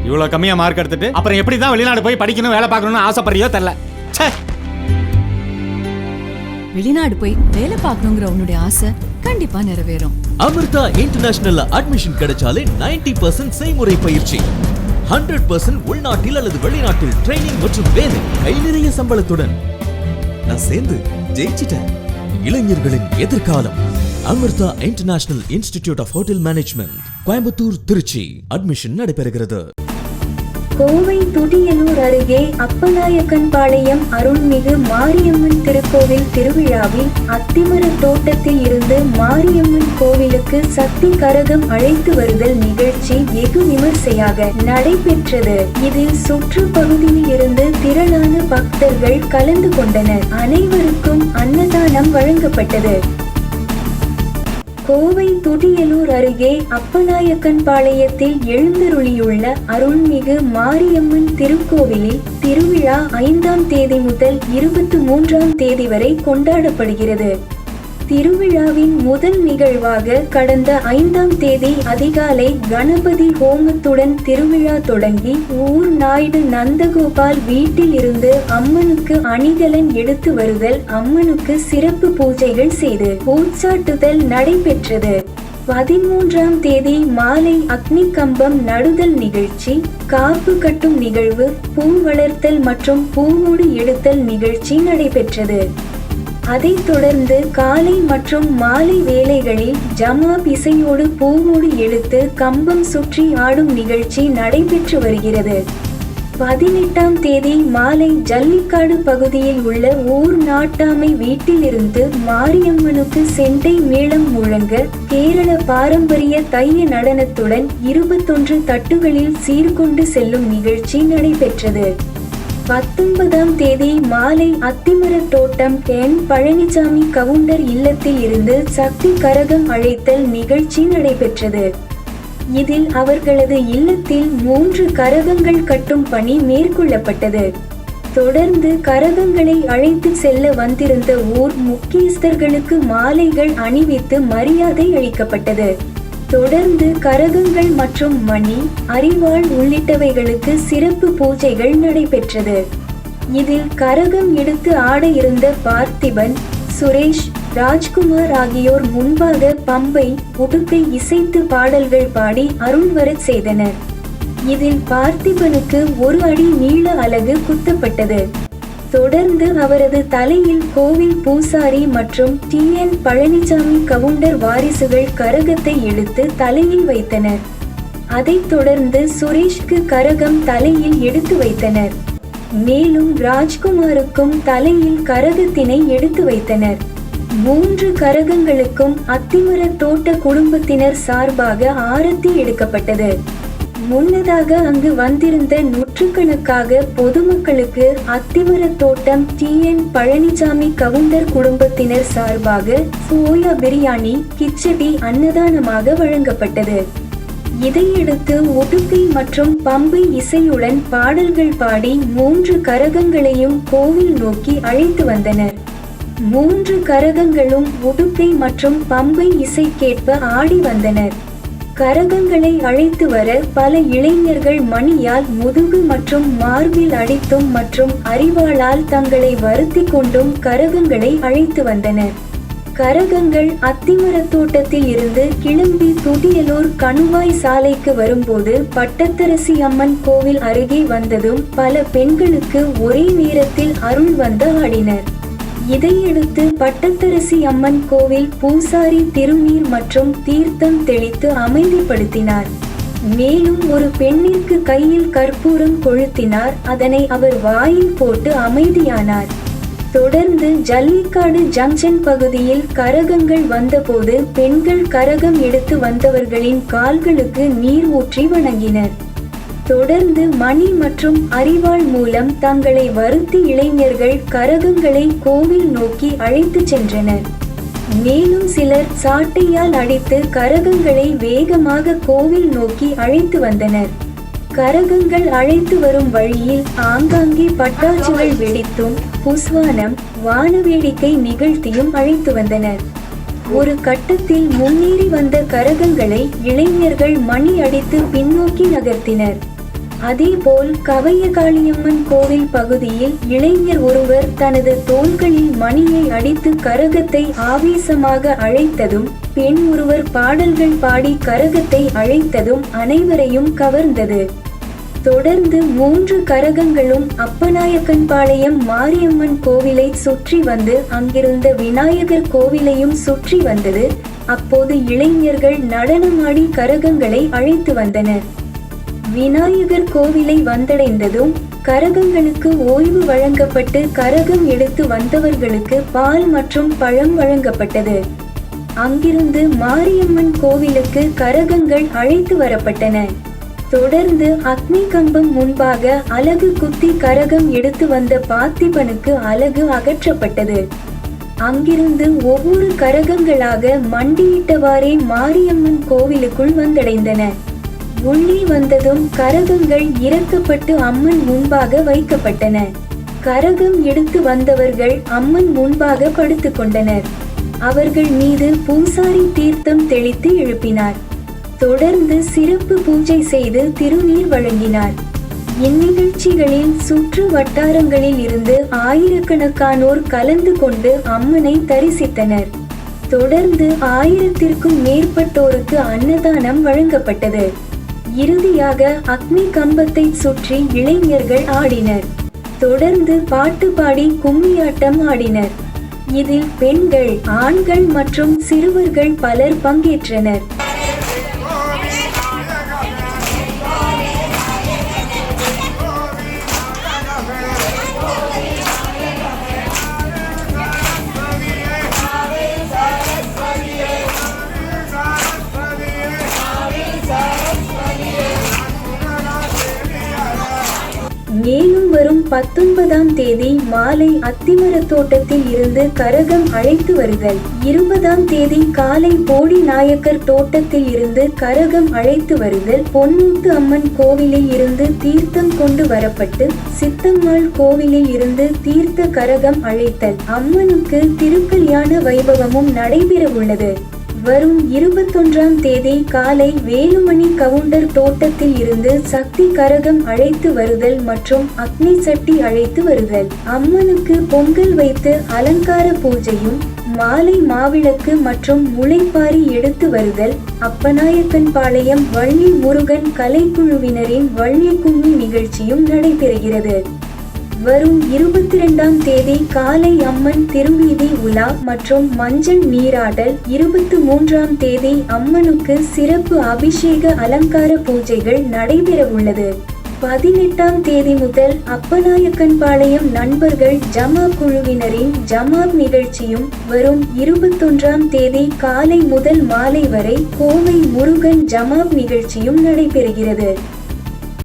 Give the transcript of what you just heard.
இவ்வளவு கம்மியா மார்க் எடுத்துட்டு அப்புறம் எப்படி தான் வெளிநாடு போய் படிக்கணும் வேலை பார்க்கணும்னு ஆசைப்படுறியோ தெரியல. வெளிநாடு போய் வேலை பார்க்கணுங்கிற உன்னுடைய ஆசை கண்டிப்பா நிறைவேறும். அமிர்தா இன்டர்நேஷனல் அட்மிஷன் கிடைச்சாலே 90% செய்முறை பயிற்சி, 100% உள்நாட்டில் அல்லது வெளிநாட்டில் ட்ரைனிங் மற்றும் வேலை, கை நிறைய சம்பளத்துடன். நான் சேர்ந்து ஜெயிச்சிட்டேன். இளைஞர்களின் எதிர்காலம். Amrita international institute of hotel management, Coimbatore, Trichy. Admission நடைபெறுகிறது. கோவை துடியலூர் அருகே அப்பநாயக்கன்பாளையம் அருள்மிகு மாரியம்மன் திருக்கோவில் திருவிழாவில் அத்திமர தோட்டத்தில் இருந்து மாரியம்மன் கோவிலுக்கு சக்தி கரகம் அழைத்து வருதல் நிகழ்ச்சி வெகு விமர்சையாக நடைபெற்றது. இதில் சுற்று பகுதியில் இருந்து திரளான பக்தர்கள் கலந்து கொண்டனர். அனைவருக்கும் அன்னதானம் வழங்கப்பட்டது. கோவை துடியலூர் அருகே அப்பநாயக்கன்பாளையத்தில் எழுந்தருளியுள்ள அருள்மிகு மாரியம்மன் திருக்கோவிலில் திருவிழா 5ஆம் தேதி முதல் 23ஆம் தேதி வரை கொண்டாடப்படுகிறது. திருவிழாவின் முதல் நிகழ்வாக கடந்த 5ஆம் தேதி அதிகாலை கணபதி ஹோமத்துடன் திருவிழா தொடங்கி ஊர் நாயுடு நந்தகோபால் வீட்டில் இருந்து அம்மனுக்கு அணிகலன் எடுத்து வருதல், அம்மனுக்கு சிறப்பு பூஜைகள் செய்து பூச்சாட்டுதல் நடைபெற்றது. 13ஆம் தேதி மாலை அக்னி கம்பம் நடுதல் நிகழ்ச்சி, காப்பு கட்டும் நிகழ்வு, பூ வளர்த்தல் மற்றும் பூமூடு எடுத்தல் நிகழ்ச்சி நடைபெற்றது. அதைத் தொடர்ந்து காலை மற்றும் மாலை வேளைகளில் ஜமாப் இசையோடு பூமூடு எடுத்து கம்பம் சுற்றி ஆடும் நிகழ்ச்சி நடைபெற்று வருகிறது. 18ஆம் தேதி மாலை ஜல்லிக்காடு பகுதியில் உள்ள ஊர் நாட்டாமை வீட்டிலிருந்து மாரியம்மனுக்கு செண்டை மேளம் முழங்க கேரள பாரம்பரிய தைய நடனத்துடன் 21 தட்டுகளில் சீர்கொண்டு செல்லும் நிகழ்ச்சி நடைபெற்றது. 19ஆம் தேதி மாலை அத்திமர தோட்டம் என் பழனிசாமி கவுண்டர் இல்லத்தில் இருந்து சக்தி கரகம் அழைத்தல் நிகழ்ச்சி நடைபெற்றது. இதில் அவர்களது இல்லத்தில் 3 கரகங்கள் கட்டும் பணி மேற்கொள்ளப்பட்டது. தொடர்ந்து கரகங்களை அழைத்து செல்ல வந்திருந்த ஊர் முக்கியஸ்தர்களுக்கு மாலைகள் அணிவித்து மரியாதை அளிக்கப்பட்டது. தொடர்ந்து கரகங்கள் மற்றும் மணி, அரிவாள் உள்ளிட்டவைகளுக்கு சிறப்பு பூஜைகள் நடைபெற்றது. இதில் கரகம் எடுத்து ஆட இருந்த பார்த்திபன், சுரேஷ், ராஜ்குமார் ஆகியோர் முன்பாக பம்பை, உடுக்கை இசைத்து பாடல்கள் பாடி அருள் வரச் செய்தனர். இதில் பார்த்திபனுக்கு 1 அடி நீள அலகு குத்தப்பட்டது. தொடர்ந்து அவரது தலையில் கோவில் பூசாரி மற்றும் TN பழனிசாமி கவுண்டர் வாரிசுகள் கரகத்தை எடுத்து தலையில் வைத்தனர். அதைத் தொடர்ந்து சுரேஷ்க்கு கரகம் தலையில் எடுத்து வைத்தனர். மேலும் ராஜ்குமாருக்கும் தலையில் கரகத்தினை எடுத்து வைத்தனர். 3 கரகங்களுக்கும் அத்திமர தோட்ட குடும்பத்தினர் சார்பாக ஆரத்தி எடுக்கப்பட்டது. முன்னதாக அங்கு வந்திருந்த நூற்றுக்கணக்காக பொதுமக்களுக்கு அத்திமர தோட்டம் TN பழனிசாமி கவுண்டர் குடும்பத்தினர் சார்பாக சோயா பிரியாணி, கிச்சடி அன்னதானமாக வழங்கப்பட்டது. இதையடுத்து உடுக்கை மற்றும் பம்பை இசையுடன் பாடல்கள் பாடி 3 கரகங்களையும் கோவில் நோக்கி அழைத்து வந்தனர். 3 கரகங்களும் உடுக்கை மற்றும் பம்பை இசை கேட்ப ஆடி வந்தனர். கரகங்களை அழைத்து வர பல இளைஞர்கள் மணியால் முதுகு மற்றும் மார்பில் அடித்தும் மற்றும் அரிவாளால் தங்களை வருத்தி கொண்டும் கரகங்களை அழைத்து வந்தனர். கரகங்கள் அத்திமர தோட்டத்தில் இருந்து கிளம்பி துடியலூர் கணுவாய் சாலைக்கு வரும்போது பட்டத்தரசி அம்மன் கோவில் அருகே வந்ததும் பல பெண்களுக்கு ஒரே நேரத்தில் அருள் வந்து ஆடினர். இதையடுத்து பட்டத்தரசி அம்மன் கோவில் பூசாரி திருநீர் மற்றும் தீர்த்தம் தெளித்து அமைதிப்படுத்தினார். மேலும் ஒரு பெண்ணிற்கு கையில் கற்பூரம் கொளுத்தினார். அதனை அவர் வாயில் போட்டு அமைதியானார். தொடர்ந்து ஜல்லிக்காடு ஜங்ஷன் பகுதியில் கரகங்கள் வந்தபோது பெண்கள் கரகம் எடுத்து வந்தவர்களின் கால்களுக்கு நீர் ஊற்றி வணங்கினர். தொடர்ந்து மணி மற்றும் அரிவாள் மூலம் தங்களை வருத்தி இளைஞர்கள் கரகங்களை கோவில் நோக்கி அழைத்து சென்றனர். மேலும் சிலர் சாட்டையால் அடித்து கரகங்களை வேகமாக கோவில் நோக்கி அழைத்து வந்தனர். கரகங்கள் அழைத்து வரும் வழியில் ஆங்காங்கே பட்டாசுகள் வெடித்தும் புஸ்வானம், வானவேடிக்கை நிகழ்த்தியும் அழைத்து வந்தனர். ஒரு கட்டத்தில் முன்னேறி வந்த கரகங்களை இளைஞர்கள் மணி அடித்து பின்னோக்கி நகர்த்தினர். அதேபோல் கவையகாளியம்மன் கோவில் பகுதியில் இளைஞர் ஒருவர் தனது தோள்களில் மணியை அடித்து கரகத்தை ஆவேசமாக அழைத்ததும், பெண் ஒருவர் பாடல்கள் பாடி கரகத்தை அழைத்ததும் அனைவரையும் கவர்ந்தது. தொடர்ந்து 3 கரகங்களும் அப்பநாயக்கன்பாளையம் மாரியம்மன் கோவிலை சுற்றி வந்து அங்கிருந்த விநாயகர் கோவிலையும் சுற்றி வந்தது. அப்போது இளைஞர்கள் நடனமாடி கரகங்களை அழைத்து வந்தனர். விநாயகர் கோவிலை வந்தடைந்ததும் கரகங்களுக்கு ஓய்வு வழங்கப்பட்டு கரகம் எடுத்து வந்தவர்களுக்கு பால் மற்றும் பழம் வழங்கப்பட்டது. அங்கிருந்து மாரியம்மன் கோவிலுக்கு கரகங்கள் அழைத்து வரப்பட்டன. தொடர்ந்து அக்னி கம்பம் முன்பாக அலகு குத்தி கரகம் எடுத்து வந்த பார்த்திபனுக்கு அலகு அகற்றப்பட்டது. அங்கிருந்து ஒவ்வொரு கரகங்களாக மண்டியிட்டவாறே மாரியம்மன் கோவிலுக்குள் வந்தடைந்தன. உள்ளே வந்ததும் கரகங்கள் இறக்கப்பட்டு அம்மன் முன்பாக வைக்கப்பட்டன. கரகம் எடுத்து வந்தவர்கள் அம்மன் முன்பாக படுத்து கொண்டனர். அவர்கள் மீது பூசாரி தீர்த்தம் தெளித்து எழுப்பினார். தொடர்ந்து சிறப்பு பூஜை செய்து திருநீர் வழங்கினார். இந்நிகழ்ச்சிகளில் சுற்று வட்டாரங்களில் இருந்து ஆயிரக்கணக்கானோர் கலந்து கொண்டு அம்மனை தரிசித்தனர். தொடர்ந்து 1000க்கும் மேற்பட்டோருக்கு அன்னதானம் வழங்கப்பட்டது. இறுதியாக அக்னி கம்பத்தை சுற்றி இளைஞர்கள் ஆடினர். தொடர்ந்து பாட்டு பாடி கும்மியாட்டம் ஆடினர். இதில் பெண்கள், ஆண்கள் மற்றும் சிறுவர்கள் பலர் பங்கேற்றனர். மேலும் வரும் 19ஆம் தேதி மாலை அத்திமரத்தோட்டத்தில் இருந்து கரகம் அழைத்து வருதல். 20ஆம் தேதி காலை போடி நாயக்கர் தோட்டத்தில் இருந்து கரகம் அழைத்து வருதல். பொன்னூத்து அம்மன் கோவிலில் இருந்து தீர்த்தம் கொண்டு வரப்பட்டு சித்தம்மாள் கோவிலில் இருந்து தீர்த்த கரகம் அழைத்தல். அம்மனுக்கு திருக்கல்யாண வைபவமும் நடைபெற உள்ளது. வரும் 21ஆம் தேதி காலை வேலுமணி கவுண்டர் தோட்டத்தில் இருந்து சக்தி கரகம் அழைத்து வருதல் மற்றும் அக்னி சட்டி அழைத்து வருதல். அம்மனுக்கு பொங்கல் வைத்து அலங்கார பூஜையும், மாலை மாவிளக்கு மற்றும் முளைப்பாரி எடுத்து வருதல். அப்பநாயக்கன்பாளையம் வள்ளி முருகன் கலைக்குழுவினரின் வள்ளி கும்மி நிகழ்ச்சியும் நடைபெறுகிறது. வரும் 22ஆம் தேதி காலை அம்மன் திருவீதி உலா மற்றும் மஞ்சள் நீராடல். 23ஆம் தேதி அம்மனுக்கு சிறப்பு அபிஷேக அலங்கார பூஜைகள் நடைபெற உள்ளது. 18ஆம் தேதி முதல் அப்பநாயக்கன்பாளையம் நண்பர்கள் ஜமா குழுவினரின் ஜமாப் நிகழ்ச்சியும், வரும் 21ஆம் தேதி காலை முதல் மாலை வரை கோவை முருகன் ஜமாப் நிகழ்ச்சியும் நடைபெறுகிறது.